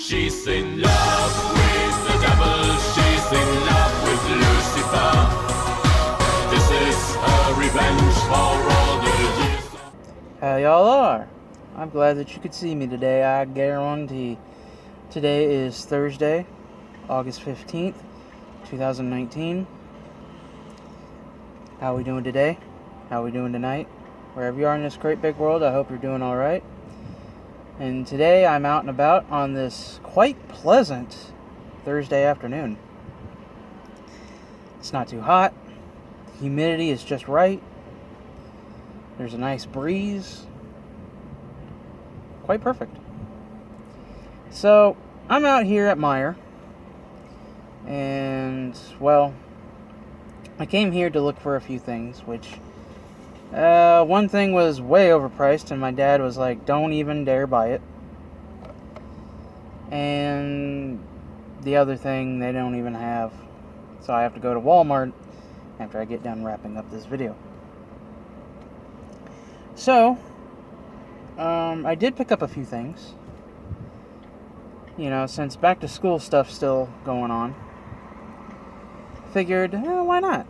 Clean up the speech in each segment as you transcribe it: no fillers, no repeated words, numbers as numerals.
She's in love with the devil, she's in love with Lucifer. This is her revenge for all the years. How y'all are? I'm glad that you could see me today. I guarantee. Today is Thursday, August 15th, 2019. How we doing today? How we doing tonight? Wherever you are in this great big world, I hope you're doing alright. And today I'm out and about on this quite pleasant Thursday afternoon. It's not too hot. The humidity is just right. There's a nice breeze. Quite perfect. So, I'm out here at Meijer. And, well, I came here to look for a few things, which one thing was way overpriced, and my dad was like, don't even dare buy it. And the other thing they don't even have. So I have to go to Walmart after I get done wrapping up this video. So, I did pick up a few things. You know, since back to school stuff's still going on. Figured, why not?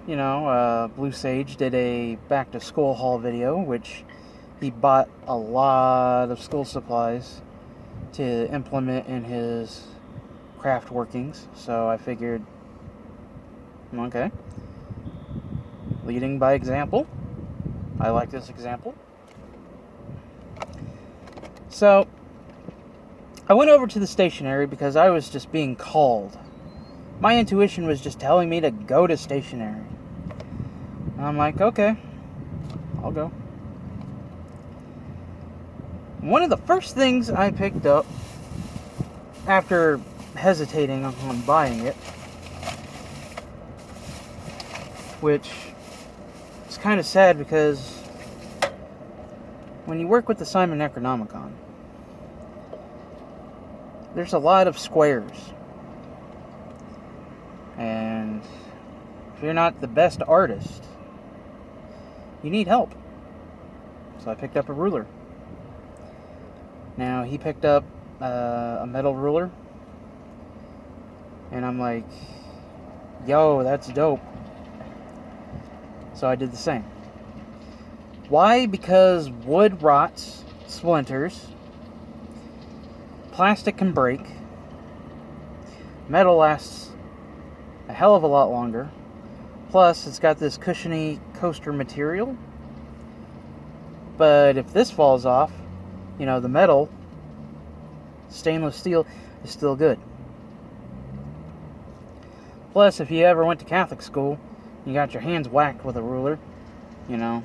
You know, Blue Sage did a back-to-school haul video, which he bought a lot of school supplies to implement in his craft workings. So I figured, okay, leading by example. I like this example. So I went over to the stationery because I was just being called. My intuition was just telling me to go to stationery. And I'm like, okay, I'll go. One of the first things I picked up after hesitating on buying it, which is kind of sad because when you work with the Simon Necronomicon, there's a lot of squares. And if you're not the best artist, you need help. So I picked up a ruler. Now, he picked up a metal ruler. And I'm like, yo, that's dope. So I did the same. Why? Because wood rots, splinters, plastic can break, metal lasts a hell of a lot longer. Plus, it's got this cushiony coaster material. But if this falls off, you know, the metal, stainless steel, is still good. Plus, if you ever went to Catholic school, you got your hands whacked with a ruler, you know.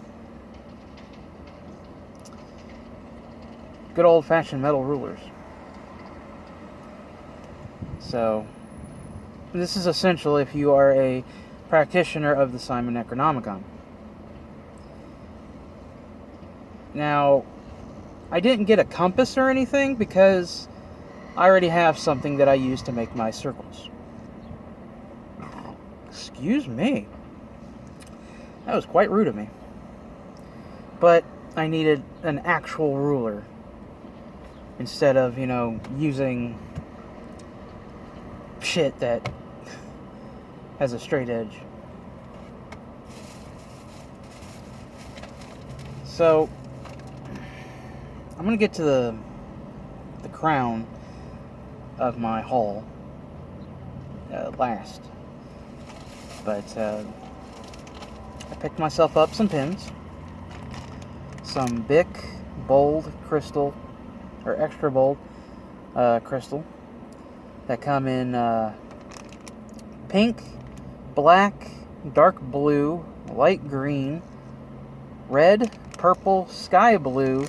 Good old-fashioned metal rulers. So, this is essential if you are a practitioner of the Simon Necronomicon. Now, I didn't get a compass or anything because I already have something that I use to make my circles. Excuse me. That was quite rude of me. But I needed an actual ruler instead of, you know, using shit that has a straight edge. So I'm gonna get to the crown of my haul last, but I picked myself up some pins, some Bic bold crystal or extra bold crystal that come in pink, black, dark blue, light green, red, purple, sky blue,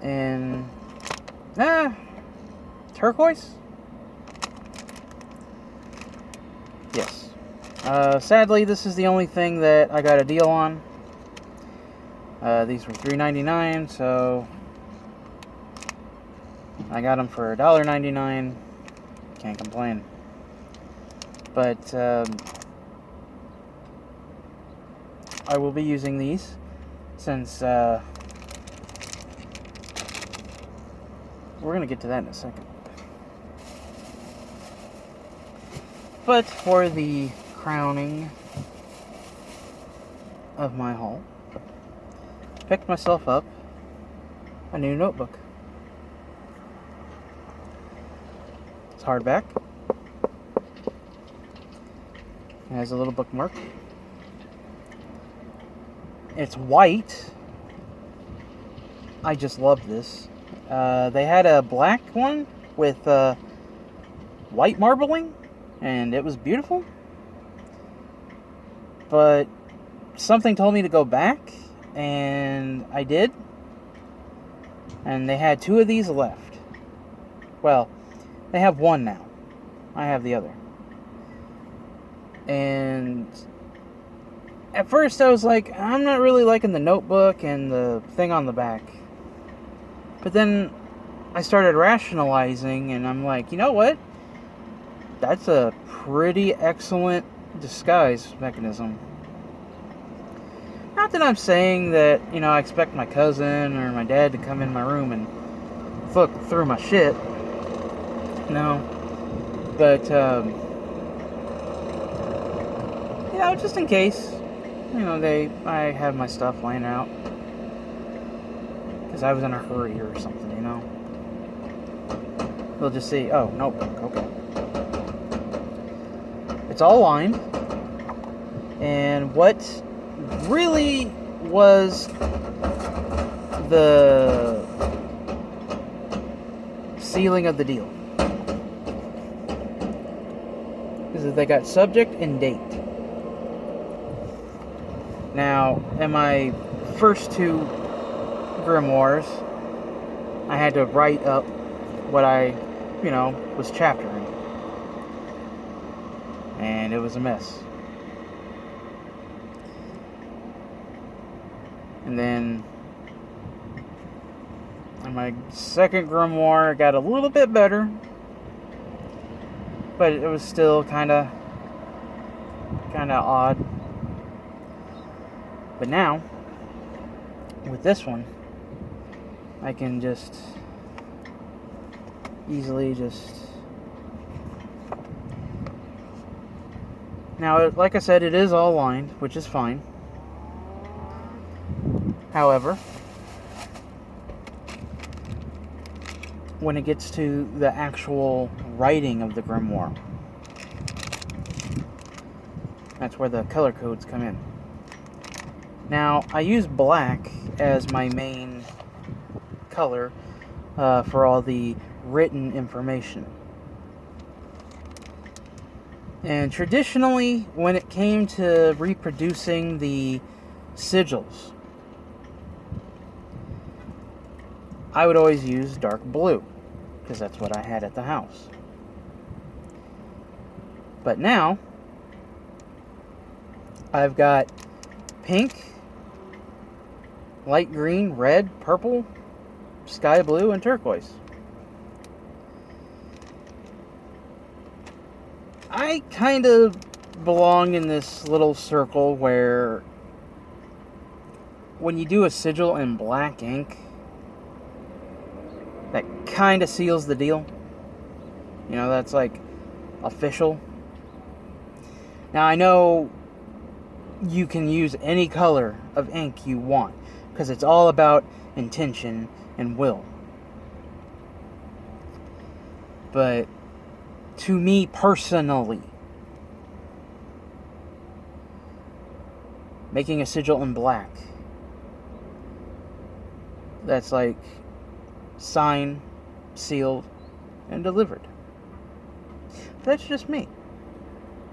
and turquoise? Yes. Sadly, this is the only thing that I got a deal on. These were $3.99, so I got them for $1.99. Can't complain. But I will be using these since we're going to get to that in a second. But for the crowning of my haul, picked myself up a new notebook. It's hardback. It has a little bookmark. It's white. I just love this. They had a black one with white marbling, and it was beautiful. But something told me to go back, and I did. And they had 2 of these left. Well, they have 1 now. I have the other. And at first I was like, I'm not really liking the notebook and the thing on the back. But then I started rationalizing, and I'm like, you know what? That's a pretty excellent disguise mechanism. Not that I'm saying that, I expect my cousin or my dad to come in my room and look through my shit. No. But, just in case, I have my stuff laying out. Because I was in a hurry or something, They'll just see, oh, notebook, okay. It's all lined. And what really was the sealing of the deal is that they got subject and date. Now, in my first 2 grimoires, I had to write up what I, was chaptering. And it was a mess. And then in my second grimoire, it got a little bit better. But it was still kind of odd. But now, with this one, I can just easily Now, like I said, it is all lined, which is fine. However, when it gets to the actual writing of the grimoire, that's where the color codes come in. Now, I use black as my main color for all the written information. And traditionally, when it came to reproducing the sigils, I would always use dark blue, because that's what I had at the house. But now, I've got pink, light green, red, purple, sky blue, and turquoise. I kind of belong in this little circle where when you do a sigil in black ink, that kind of seals the deal. That's like official. Now, I know you can use any color of ink you want, because it's all about intention and will. But to me personally, making a sigil in black, that's like signed, sealed, and delivered. That's just me.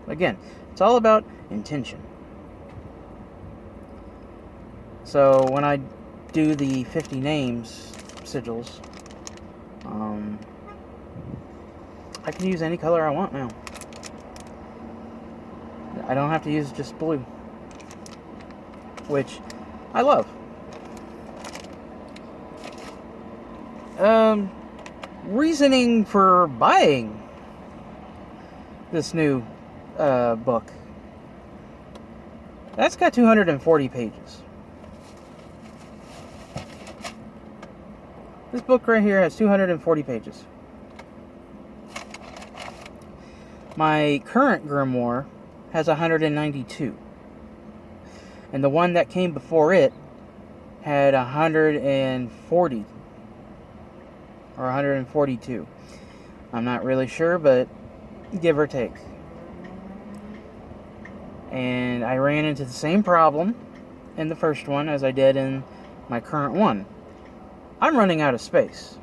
Again, it's all about intention. So when I do the 50 names sigils, I can use any color I want now. I don't have to use just blue, which I love. Reasoning for buying this new book. That's got 240 pages. This book right here has 240 pages. My current grimoire has 192. And the one that came before it had 140 or 142. I'm not really sure, but give or take. And I ran into the same problem in the first one as I did in my current one. I'm running out of space.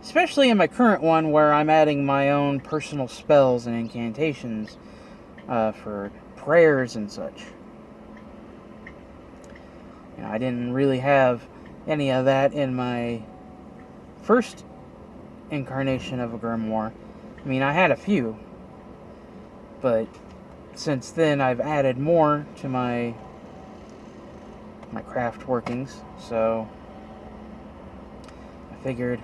Especially in my current one where I'm adding my own personal spells and incantations for prayers and such. You know, I didn't really have any of that in my first incarnation of a grimoire. I mean, I had a few, but since then I've added more to my craft workings, so I figured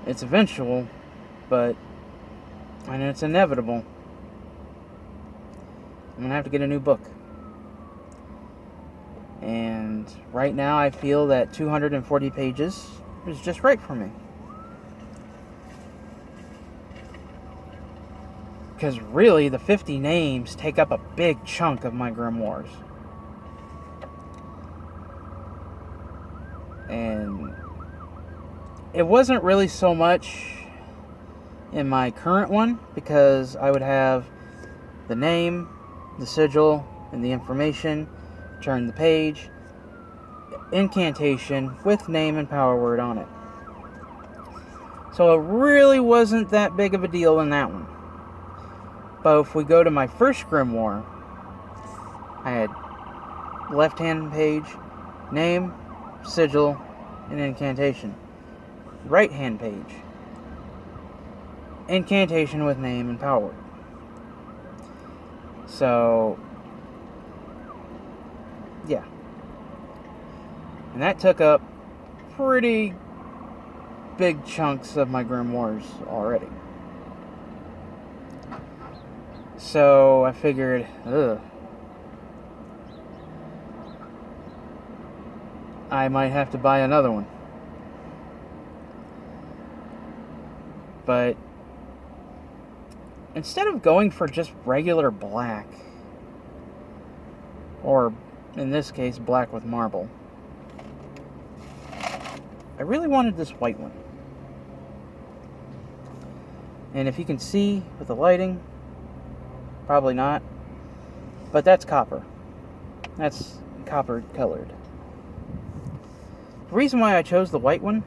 it's eventual, but I know it's inevitable. I'm gonna have to get a new book. And right now I feel that 240 pages is just right for me. Because really, the 50 names take up a big chunk of my grimoires. And it wasn't really so much in my current one, because I would have the name, the sigil, and the information, turn the page, incantation with name and power word on it. So it really wasn't that big of a deal in that one. But if we go to my first grimoire, I had left-hand page, name, sigil, and incantation. Right-hand page, incantation with name and power word. So, yeah. And that took up pretty big chunks of my grimoires already. So I figured, I might have to buy another one. But instead of going for just regular black, or in this case, black with marble, I really wanted this white one. And if you can see with the lighting, probably not, but that's copper. That's copper colored. The reason why I chose the white one,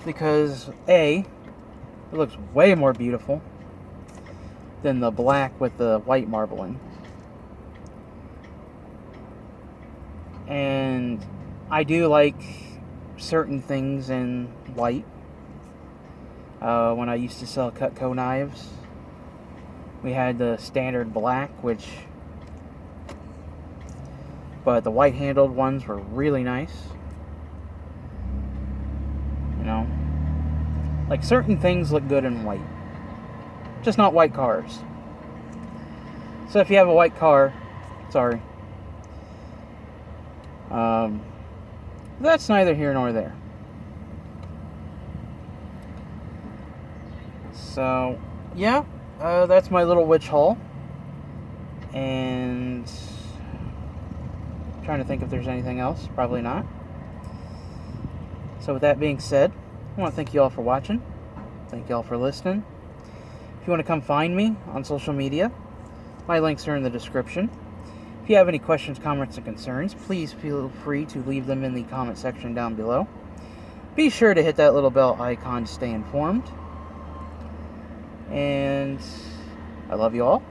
because A, it looks way more beautiful than the black with the white marbling. And I do like certain things in white. When I used to sell Cutco knives, we had the standard black, but the white handled ones were really nice. You know, like certain things look good in white, just not white cars. So if you have a white car, sorry. That's neither here nor there. So, yeah, that's my little witch haul. And I'm trying to think if there's anything else. Probably not. So with that being said, I want to thank you all for watching. Thank you all for listening. If you want to come find me on social media, my links are in the description. If you have any questions, comments, and concerns, please feel free to leave them in the comment section down below. Be sure to hit that little bell icon to stay informed. And I love you all.